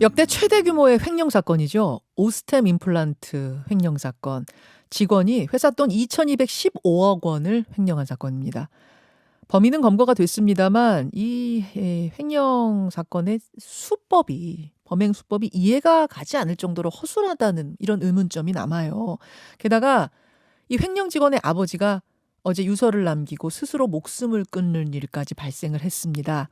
역대 최대 규모의 횡령 사건이죠. 오스템 임플란트 횡령 사건. 직원이 회사 돈 2,215억 원을 횡령한 사건입니다. 범인은 검거가 됐습니다만 이 횡령 사건의 범행 수법이 이해가 가지 않을 정도로 허술하다는 이런 의문점이 남아요. 게다가 이 횡령 직원의 아버지가 어제 유서를 남기고 스스로 목숨을 끊는 일까지 발생을 했습니다.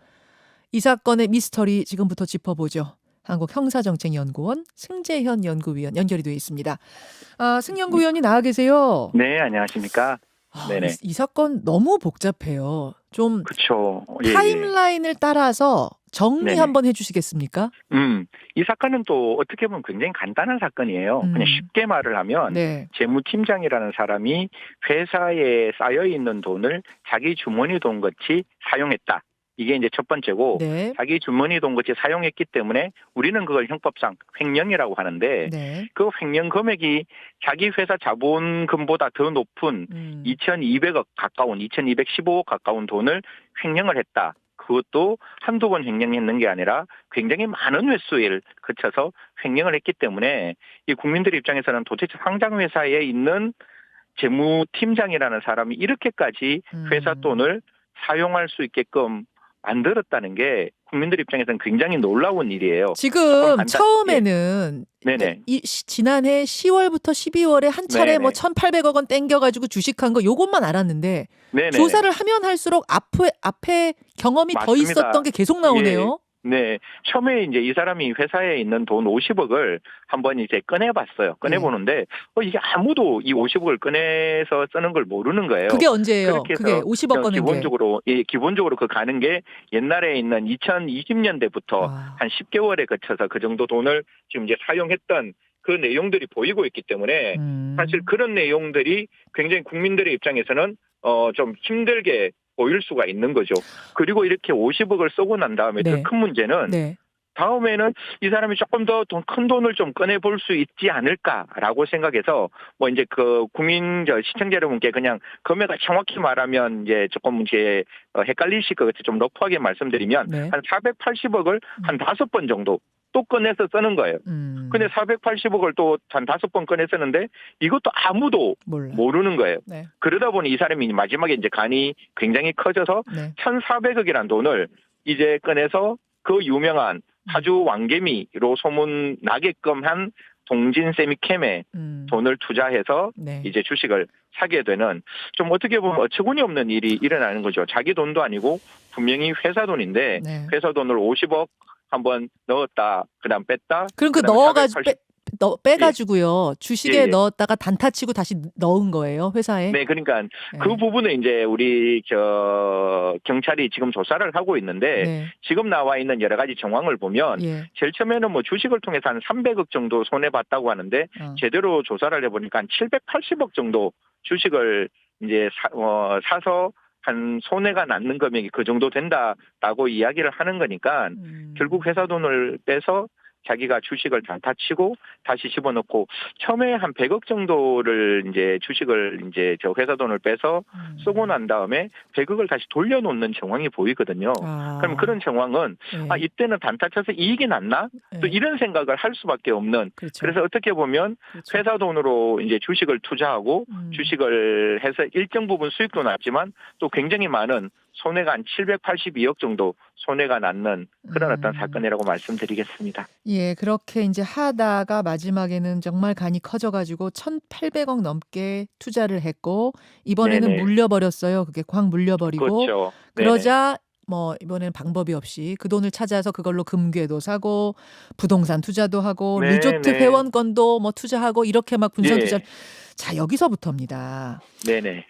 이 사건의 미스터리 지금부터 짚어보죠. 한국형사정책연구원 승재현 연구위원 연결이 되어 있습니다. 승 연구위원이 나와 계세요. 네, 안녕하십니까. 네네. 이 사건 너무 복잡해요. 좀 그쵸. 예, 예. 타임라인을 따라서 정리 네네. 한번 해주시겠습니까? 이 사건은 또 어떻게 보면 굉장히 간단한 사건이에요. 그냥 쉽게 말을 하면 네. 재무팀장이라는 사람이 회사에 쌓여있는 돈을 자기 주머니 돈 같이 사용했다. 이게 이제 첫 번째고, 네. 자기 주머니 돈 같이 사용했기 때문에 우리는 그걸 형법상 횡령이라고 하는데, 네. 그 횡령 금액이 자기 회사 자본금보다 더 높은 2,200억 가까운, 2,215억 가까운 돈을 횡령을 했다. 그것도 한두 번 횡령했는 게 아니라 굉장히 많은 횟수를 거쳐서 횡령을 했기 때문에 이 국민들 입장에서는 도대체 상장회사에 있는 재무팀장이라는 사람이 이렇게까지 회사 돈을 사용할 수 있게끔 만들었다는 게 국민들 입장에서는 굉장히 놀라운 일이에요. 지금 처음에는 네네. 지난해 10월부터 12월에 한 차례 네네. 뭐 1,800억 원 땡겨가지고 주식한 거 요것만 알았는데 네네. 조사를 하면 할수록 앞에 경험이 맞습니다. 더 있었던 게 계속 나오네요. 네. 처음에 이제 이 사람이 회사에 있는 돈 50억을 한번 이제 꺼내봤어요. 꺼내보는데, 이게 아무도 이 50억을 꺼내서 쓰는 걸 모르는 거예요. 그게 언제예요? 그렇게 그게 해서 50억 꺼낸 기본적으로 그 가는 게 옛날에 있는 2020년대부터 한 10개월에 거쳐서 그 정도 돈을 지금 이제 사용했던 그 내용들이 보이고 있기 때문에 사실 그런 내용들이 굉장히 국민들의 입장에서는 좀 힘들게 보일 수가 있는 거죠. 그리고 이렇게 50억을 쓰고 난 다음에 더 큰 문제는 다음에는 이 사람이 조금 더 큰 돈을 좀 꺼내볼 수 있지 않을까라고 생각해서 뭐 이제 그 시청자 여러분께 그냥 금액을 정확히 말하면 이제 조금 이제 헷갈리실 것 같아서 좀 러프하게 말씀드리면 한 480억을 한 5번 정도 또 꺼내서 쓰는 거예요. 근데 480억을 또 한 5번 꺼내 쓰는데 이것도 아무도 모르는 거예요. 네. 그러다 보니 이 사람이 마지막에 이제 간이 굉장히 커져서 1,400억이라는 돈을 이제 꺼내서 그 유명한 파주 왕개미로 소문 나게끔 한 동진 세미캠에 돈을 투자해서 이제 주식을 사게 되는 좀 어떻게 보면 어처구니 없는 일이 일어나는 거죠. 자기 돈도 아니고 분명히 회사 돈인데 회사 돈을 50억 한번 넣었다, 그다음 뺐다. 그럼 그 빼가지고요. 주식에 넣었다가 단타치고 다시 넣은 거예요, 회사에? 네, 그러니까 그 부분은 이제 우리 경찰이 지금 조사를 하고 있는데 지금 나와 있는 여러 가지 정황을 보면 제일 처음에는 뭐 주식을 통해서 한 300억 정도 손해 봤다고 하는데 제대로 조사를 해보니까 한 780억 정도 주식을 이제 사서 한 손해가 남는 금액이 그 정도 된다라고 이야기를 하는 거니까 결국 회사 돈을 빼서 자기가 주식을 단타치고 다시 집어넣고 처음에 한 100억 정도를 이제 주식을 이제 저 회사 돈을 빼서 쓰고 난 다음에 100억을 다시 돌려놓는 정황이 보이거든요. 그럼 그런 정황은 이때는 단타쳐서 이익이 났나? 또 이런 생각을 할 수밖에 없는. 그래서 어떻게 보면 회사 돈으로 이제 주식을 투자하고 주식을 해서 일정 부분 수익도 났지만 또 굉장히 많은 손해가 한 782억 정도 손해가 났는 그런 어떤 사건이라고 말씀드리겠습니다. 예, 그렇게 이제 하다가 마지막에는 정말 간이 커져가지고 1,800억 넘게 투자를 했고 이번에는 물려버렸어요. 그게 확 물려버리고 그렇죠. 그러자 뭐 이번에는 방법이 없이 그 돈을 찾아서 그걸로 금괴도 사고 부동산 투자도 하고 리조트 회원권도 뭐 투자하고 이렇게 막 분산 투자를. 자, 여기서부터입니다. 네네.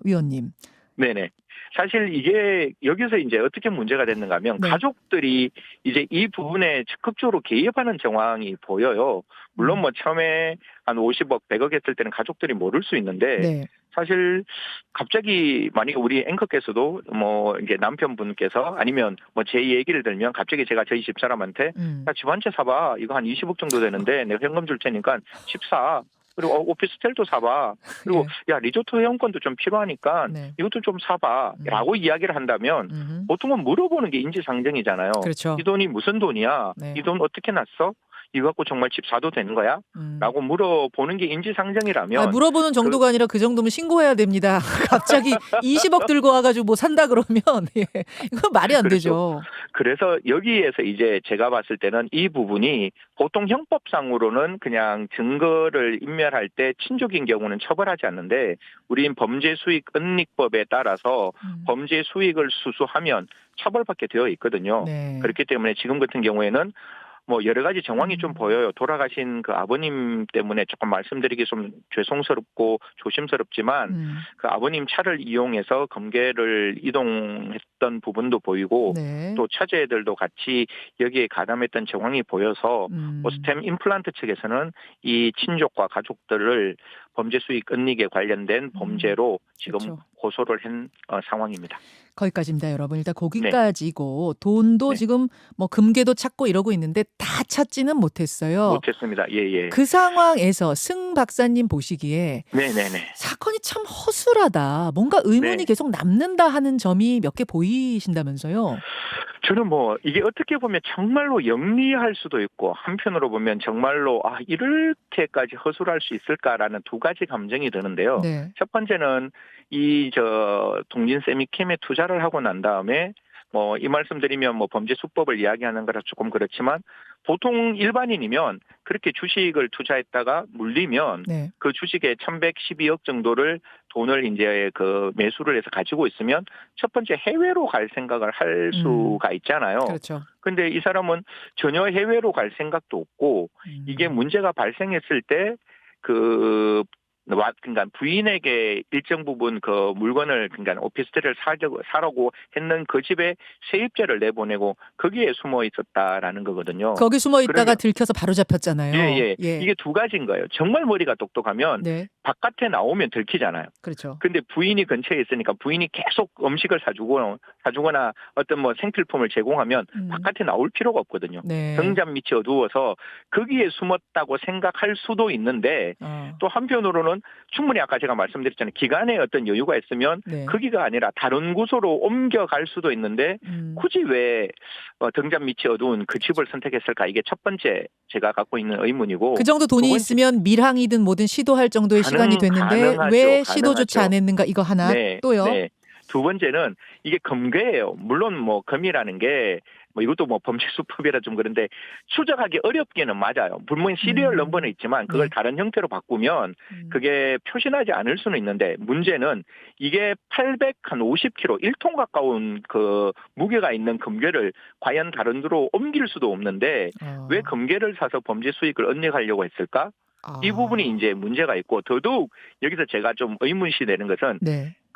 위원님. 네네. 사실 이게 여기서 이제 어떻게 문제가 됐는가 하면 가족들이 이제 이 부분에 적극적으로 개입하는 정황이 보여요. 물론 뭐 처음에 한 50억, 100억 했을 때는 가족들이 모를 수 있는데 사실 갑자기 만약에 우리 앵커께서도 뭐 이제 남편분께서 아니면 뭐 제 얘기를 들면 갑자기 제가 저희 집사람한테 야, 집 한 채 사봐. 이거 한 20억 정도 되는데 내가 현금 줄 테니까 집 사. 그리고 오피스텔도 사봐. 그리고 야 리조트 회원권도 좀 필요하니까 이것도 좀 사봐라고 이야기를 한다면 보통은 물어보는 게 인지상정이잖아요. 그렇죠. 이 돈이 무슨 돈이야? 이 돈 어떻게 났어? 이거 갖고 정말 집 사도 되는 거야? 라고 물어보는 게 인지상정이라면. 물어보는 정도가 아니라 그 정도면 신고해야 됩니다. 갑자기 20억 들고 와가지고 뭐 산다 그러면 이거 말이 안 그렇죠. 되죠. 그래서 여기에서 이제 제가 봤을 때는 이 부분이 보통 형법상으로는 그냥 증거를 인멸할 때 친족인 경우는 처벌하지 않는데 우린 범죄수익은닉법에 따라서 범죄 수익을 수수하면 처벌받게 되어 있거든요. 그렇기 때문에 지금 같은 경우에는 뭐 여러 가지 정황이 좀 보여요. 돌아가신 그 아버님 때문에 조금 말씀드리기 좀 죄송스럽고 조심스럽지만 그 아버님 차를 이용해서 검계를 이동했던 부분도 보이고 또 처제들도 같이 여기에 가담했던 정황이 보여서 오스템 임플란트 측에서는 이 친족과 가족들을 범죄 수익 은닉에 관련된 범죄로 지금 고소를 한 상황입니다. 거기까지입니다, 여러분. 일단 거기까지고 돈도 지금 뭐 금괴도 찾고 이러고 있는데 다 찾지는 못했어요. 못했습니다. 예. 그 상황에서 승 박사님 보시기에 사건이 참 허술하다. 뭔가 의문이 계속 남는다 하는 점이 몇 개 보이신다면서요? 저는 뭐 이게 어떻게 보면 정말로 영리할 수도 있고 한편으로 보면 정말로 이렇게까지 허술할 수 있을까라는 두 가지 감정이 드는데요. 첫 번째는 이 동진 세미캠에 투자를 하고 난 다음에 뭐 이 말씀드리면 뭐 범죄 수법을 이야기하는 거라 조금 그렇지만 보통 일반인이면 그렇게 주식을 투자했다가 물리면 그 주식의 1,112억 정도를 돈을 이제 그 매수를 해서 가지고 있으면 첫 번째 해외로 갈 생각을 할 수가 있잖아요. 그렇죠. 근데 이 사람은 전혀 해외로 갈 생각도 없고 이게 문제가 발생했을 때 그러니까 부인에게 일정 부분 그 물건을 그러니까 오피스텔을 사라고 했는 그 집에 세입자를 내보내고 거기에 숨어 있었다라는 거거든요. 거기 숨어 있다가 들켜서 바로 잡혔잖아요. 예. 이게 두 가지인 거예요. 정말 머리가 똑똑하면 바깥에 나오면 들키잖아요. 그렇죠. 근데 부인이 근처에 있으니까 부인이 계속 음식을 사주거나 어떤 뭐 생필품을 제공하면 바깥에 나올 필요가 없거든요. 등잔 밑이 어두워서 거기에 숨었다고 생각할 수도 있는데 또 한편으로는 충분히 아까 제가 말씀드렸잖아요. 기간에 어떤 여유가 있으면 거기가 아니라 다른 곳으로 옮겨갈 수도 있는데 굳이 왜 등잔 밑이 어두운 그 집을 선택했을까? 이게 첫 번째 제가 갖고 있는 의문이고. 그 정도 돈이 있으면 밀항이든 뭐든 시도할 정도의 시간이 됐는데 왜 시도조차 안 했는가 이거 하나 또요. 두 번째는 이게 금괴예요. 물론 뭐 금이라는 게 뭐 이것도 뭐 범죄 수법이라 좀 그런데 추적하기 어렵기는 맞아요. 분명히 시리얼 넘버는 있지만 그걸 다른 형태로 바꾸면 그게 표시나지 않을 수는 있는데 문제는 이게 850kg 1톤 가까운 그 무게가 있는 금괴를 과연 다른 데로 옮길 수도 없는데 왜 금괴를 사서 범죄 수익을 은닉하려고 했을까? 이 부분이 이제 문제가 있고 더더욱 여기서 제가 좀 의문시 내는 것은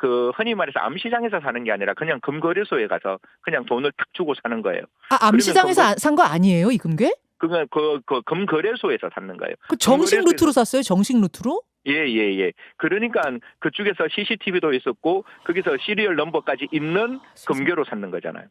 그 흔히 말해서 암시장에서 사는 게 아니라 그냥 금거래소에 가서 그냥 돈을 탁 주고 사는 거예요. 암시장에서 산 거 아니에요, 이 금괴? 그러면 그 금거래소에서 샀는 거예요. 그 정식 루트로 샀어요? 정식 루트로? 예. 그러니까 그쪽에서 CCTV도 있었고 거기서 시리얼 넘버까지 있는 금괴로 샀는 거잖아요.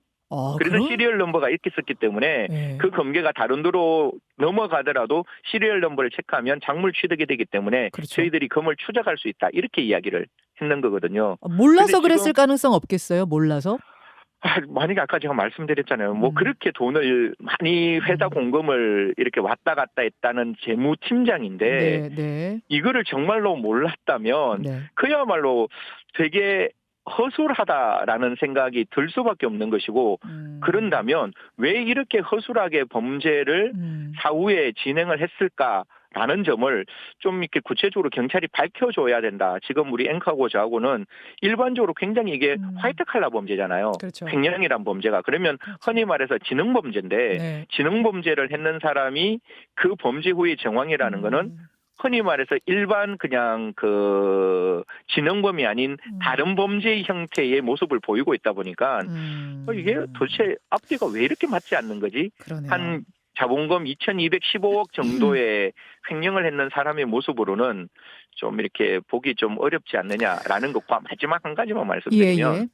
그래서 시리얼 넘버가 있었기 때문에 그 금괴가 다른 데로 넘어가더라도 시리얼 넘버를 체크하면 작물 취득이 되기 때문에 저희들이 금을 추적할 수 있다. 이렇게 이야기를 했는 거거든요. 몰라서 그랬을 가능성 없겠어요? 몰라서? 만약에 아까 제가 말씀드렸잖아요. 뭐 그렇게 돈을 많이 회사 공금을 이렇게 왔다 갔다 했다는 재무팀장인데 이거를 정말로 몰랐다면 그야말로 되게 허술하다라는 생각이 들 수밖에 없는 것이고 그런다면 왜 이렇게 허술하게 범죄를 사후에 진행을 했을까라는 점을 좀 이렇게 구체적으로 경찰이 밝혀줘야 된다. 지금 우리 앵커하고 저하고는 일반적으로 굉장히 이게 화이트 칼라 범죄잖아요. 횡령이란 범죄가. 그러면 흔히 말해서 지능범죄인데 지능범죄를 했는 사람이 그 범죄 후의 정황이라는 거는 흔히 말해서 일반 그냥 그 지능범이 아닌 다른 범죄 형태의 모습을 보이고 있다 보니까 이게 도대체 앞뒤가 왜 이렇게 맞지 않는 거지? 한 자본금 2,215억 정도의 횡령을 했는 사람의 모습으로는 좀 이렇게 보기 좀 어렵지 않느냐라는 것과 마지막 한 가지만 말씀드리면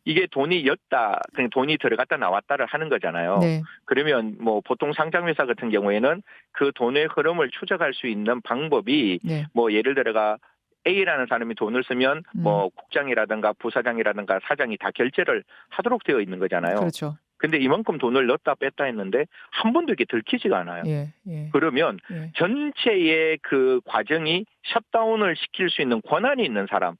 이게 돈이 였다, 그냥 돈이 들어갔다 나왔다를 하는 거잖아요. 네. 그러면 뭐 보통 상장회사 같은 경우에는 그 돈의 흐름을 추적할 수 있는 방법이 네. 뭐 예를 들어가 A라는 사람이 돈을 쓰면 뭐 국장이라든가 부사장이라든가 사장이 다 결제를 하도록 되어 있는 거잖아요. 그렇죠. 근데 이만큼 돈을 넣었다 뺐다 했는데 한 번도 이게 들키지가 않아요. 예, 예. 그러면 예. 전체의 그 과정이 셧다운을 시킬 수 있는 권한이 있는 사람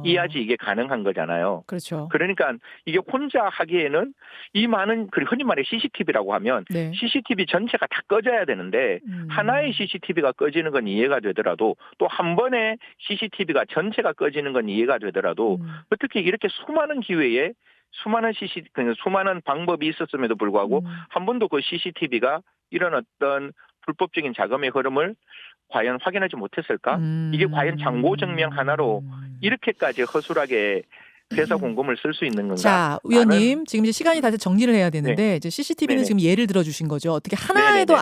이야지 이게 가능한 거잖아요. 그렇죠. 그러니까 이게 혼자 하기에는 이 많은, 흔히 말해 CCTV라고 하면 네. CCTV 전체가 다 꺼져야 되는데 하나의 CCTV가 꺼지는 건 이해가 되더라도 또 한 번에 CCTV가 전체가 꺼지는 건 이해가 되더라도 어떻게 이렇게 수많은 기회에 수많은 방법이 있었음에도 불구하고 한 번도 그 CCTV가 이런 어떤 불법적인 자금의 흐름을 과연 확인하지 못했을까? 이게 과연 잔고증명 하나로 이렇게까지 허술하게 회사 공금을 쓸 수 있는 건가? 자, 의원님, 지금 이제 시간이 다 돼서 정리를 해야 되는데 네. 이제 CCTV는 네네. 지금 예를 들어주신 거죠. 어떻게 하나에도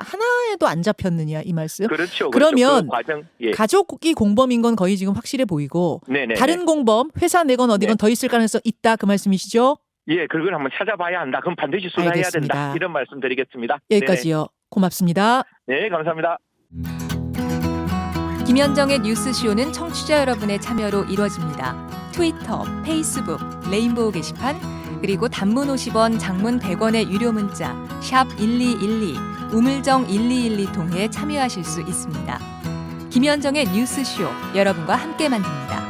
안 잡혔느냐 이 말씀. 그렇죠. 그러면 그 과정, 예. 가족이 공범인 건 거의 지금 확실해 보이고 네네네. 다른 공범, 회사 내건 어디건 더 있을 가능성 있다 그 말씀이시죠? 예, 그걸 한번 찾아봐야 한다. 그럼 반드시 수사해야 알겠습니다. 된다. 이런 말씀 드리겠습니다. 여기까지요. 네네. 고맙습니다. 네, 감사합니다. 김현정의 뉴스쇼는 청취자 여러분의 참여로 이루어집니다. 트위터, 페이스북, 레인보우 게시판, 그리고 단문 50원, 장문 100원의 유료 문자 샵 1212, 우물정 1212 통해 참여하실 수 있습니다. 김현정의 뉴스쇼, 여러분과 함께 만듭니다.